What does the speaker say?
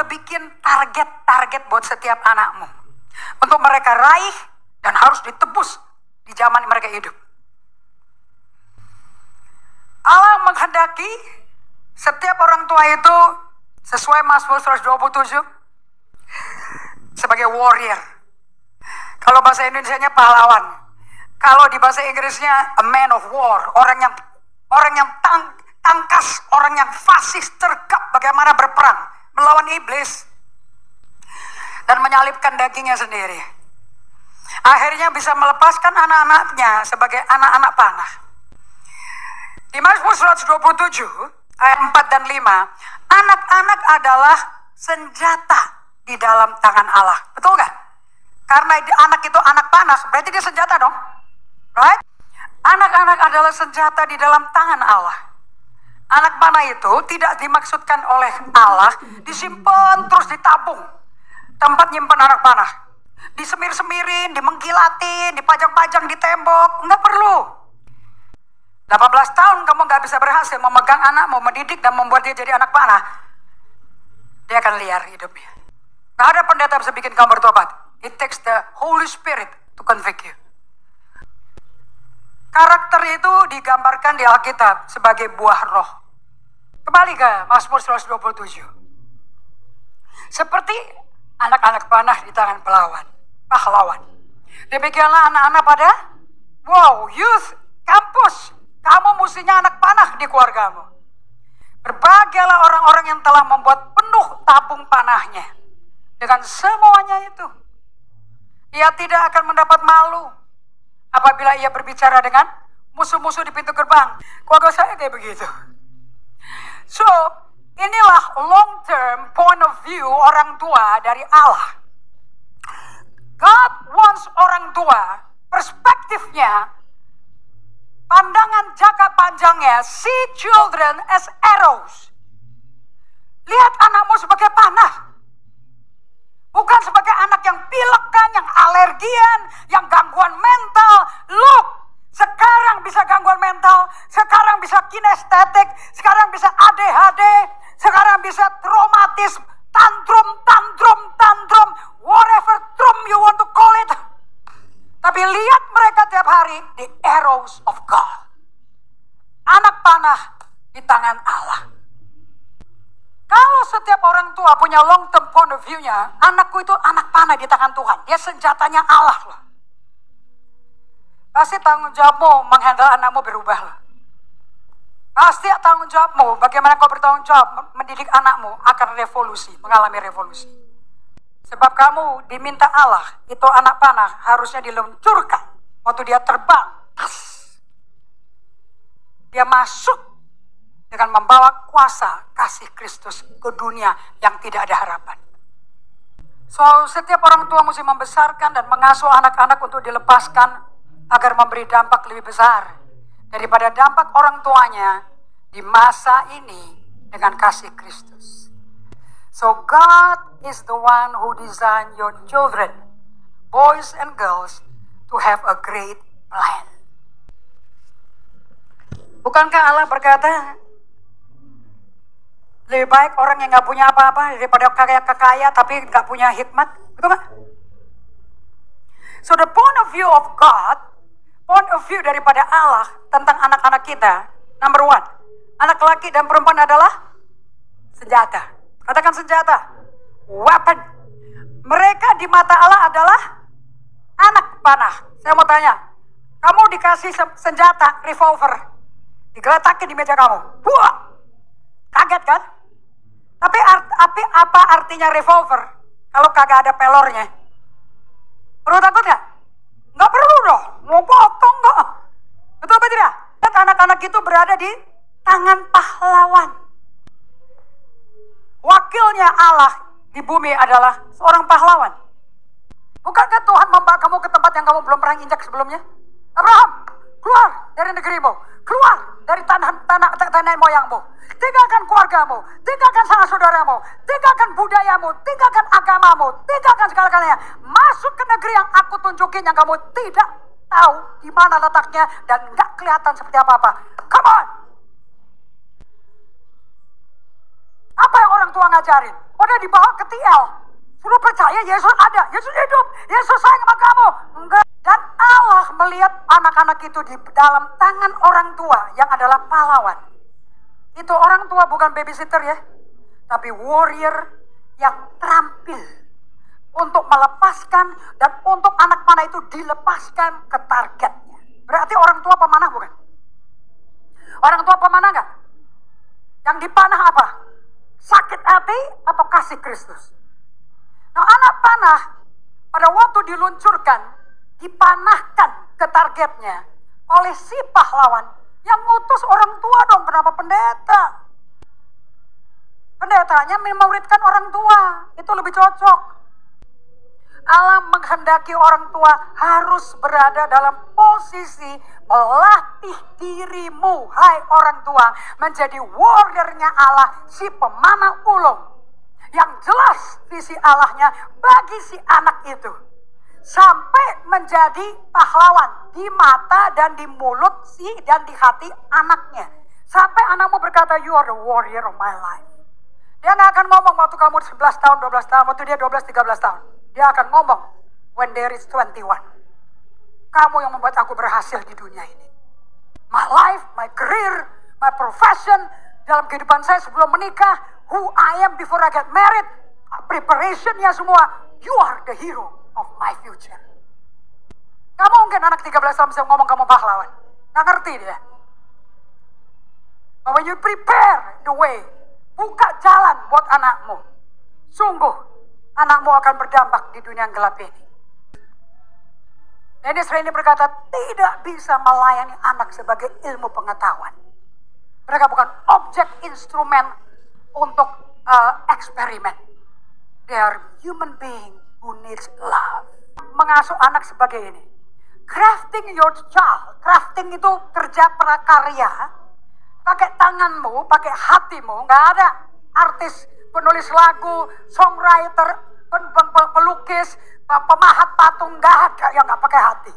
udah bikin target-target buat setiap anakmu. Untuk mereka raih dan harus ditebus di zaman mereka hidup. Allah menghendaki setiap orang tua itu sesuai Mazmur 127 sebagai warrior. Kalau bahasa Indonesianya pahlawan. Kalau di bahasa Inggrisnya a man of war, orang yang tangkas, orang yang fasis, terkap bagaimana berperang melawan iblis dan menyalibkan dagingnya sendiri. Akhirnya bisa melepaskan anak-anaknya sebagai anak-anak panah. Di Mazmur 127 ayat 4 dan 5, anak-anak adalah senjata di dalam tangan Allah. Betul nggak? Karena anak itu anak panah, berarti dia senjata dong. Right? Anak-anak adalah senjata di dalam tangan Allah. Anak panah itu tidak dimaksudkan oleh Allah disimpan terus ditabung. Tempat nyimpan anak panah. Disemir-semirin, dimengkilatin, dipajang-pajang di tembok. Nggak perlu. 18 tahun kamu nggak bisa berhasil memegang anakmu, mendidik dan membuat dia jadi anak panah. Dia akan liar hidupnya. Nggak ada pendeta bisa bikin kamu bertobat. It takes the Holy Spirit to convict you. Karakter itu digambarkan di Alkitab sebagai buah roh. Kembali ke Mazmur 127. Seperti anak-anak panah di tangan pahlawan. Demikianlah anak-anak pada youth, kampus. Kamu mestinya anak panah di keluargamu. Berbahagialah orang-orang yang telah membuat penuh tabung panahnya. Dengan semuanya itu, ia tidak akan mendapat malu apabila ia berbicara dengan musuh-musuh di pintu gerbang. Keluarga saya kayak begitu. So, inilah long term point of view orang tua dari Allah. God wants orang tua, perspektifnya, pandangan jangka panjangnya, see children as arrows. Lihat anakmu sebagai panah. Bukan sebagai anak yang pilekan, yang alergian, yang gangguan mental. Look, sekarang bisa gangguan mental, sekarang bisa kinestetik, sekarang bisa ADHD, sekarang bisa traumatis, tantrum, whatever term you want to call it. Tapi lihat mereka tiap hari, the arrows of God. Anak panah di tangan Allah. Kalau setiap orang tua punya long term point of view-nya, anakku itu anak panah di tangan Tuhan. Dia senjatanya Allah loh. Pasti tanggung jawabmu menghandle anakmu berubah loh. Pasti tanggung jawabmu, bagaimana kau bertanggung jawab mendidik anakmu akan revolusi, mengalami revolusi. Sebab kamu diminta Allah, itu anak panah harusnya diluncurkan waktu dia terbang. Dia masuk dengan membawa kuasa kasih Kristus ke dunia yang tidak ada harapan. So, setiap orang tua mesti membesarkan dan mengasuh anak-anak untuk dilepaskan agar memberi dampak lebih besar daripada dampak orang tuanya di masa ini dengan kasih Kristus. So, God is the one who designed your children, boys and girls, to have a great plan. Bukankah Allah berkata, lebih baik orang yang gak punya apa-apa daripada kaya tapi gak punya hikmat? Betul gak? So the point of view of God, point of view daripada Allah tentang anak-anak kita, number one, anak laki dan perempuan adalah senjata. Katakan senjata, weapon. Mereka di mata Allah adalah anak panah. Saya mau tanya, kamu dikasih senjata, revolver, digeletakin di meja kamu, buah, kaget kan? Tapi apa artinya revolver kalau kagak ada pelornya? Perlu takut nggak? Nggak perlu dong, mau potong nggak? Betul apa tidak? Lihat anak-anak itu berada di tangan pahlawan. Wakilnya Allah di bumi adalah seorang pahlawan. Bukankah Tuhan membawa kamu ke tempat yang kamu belum pernah injak sebelumnya? Abraham, keluar dari negerimu, keluar dari tanah moyangmu, tinggalkan keluargamu, tinggalkan sanak saudaramu, tinggalkan budayamu, tinggalkan agamamu, tinggalkan segala-galanya, masuk ke negeri yang aku tunjukin yang kamu tidak tahu di mana letaknya dan nggak kelihatan seperti apa-apa. Come on! Apa yang orang tua ngajarin? Pada dibawa ke TL. Suruh percaya Yesus ada, Yesus hidup, Yesus sayang sama kamu. Enggak. Dan Allah melihat anak-anak itu di dalam tangan orang tua yang adalah pahlawan. Itu orang tua bukan babysitter ya, tapi warrior yang terampil untuk melepaskan dan untuk anak panah itu dilepaskan ke targetnya. Berarti orang tua pemanah bukan? Orang tua pemanah enggak? Yang dipanah apa? Sakit hati atau kasih Kristus? Nah, anak panah pada waktu diluncurkan, dipanahkan ke targetnya oleh si pahlawan yang ngutus orang tua dong. Kenapa pendeta? Pendetanya memuridkan orang tua, itu lebih cocok. Allah menghendaki orang tua harus berada dalam posisi melatih dirimu, hai orang tua, menjadi warriornya Allah, si pemanah ulung. Yang jelas visi Allahnya bagi si anak itu. Sampai menjadi pahlawan di mata dan di mulut si dan di hati anaknya. Sampai anakmu berkata, you are the warrior of my life. Dia gak akan ngomong waktu kamu 11 tahun, 12 tahun, waktu dia 12, 13 tahun. Dia akan ngomong, when there is 21. Kamu yang membuat aku berhasil di dunia ini. My life, my career, my profession, dalam kehidupan saya sebelum menikah, who I am before I get married, preparationnya semua, you are the hero of my future. Kamu mungkin anak 13 tahun bisa ngomong kamu pahlawan. Gak ngerti dia. But when you prepare the way, buka jalan buat anakmu, sungguh anakmu akan berdampak di dunia yang gelap ini. Dennis Rainey berkata, tidak bisa melayani anak sebagai ilmu pengetahuan. Mereka bukan objek instrumen untuk eksperimen. They are human being who needs love. Mengasuh anak sebagai ini. Crafting your child. Crafting itu kerja prakarya. Pakai tanganmu, pakai hatimu. Nggak ada artis, penulis lagu, songwriter, pelukis, pemahat patung. Nggak ada yang nggak pakai hati.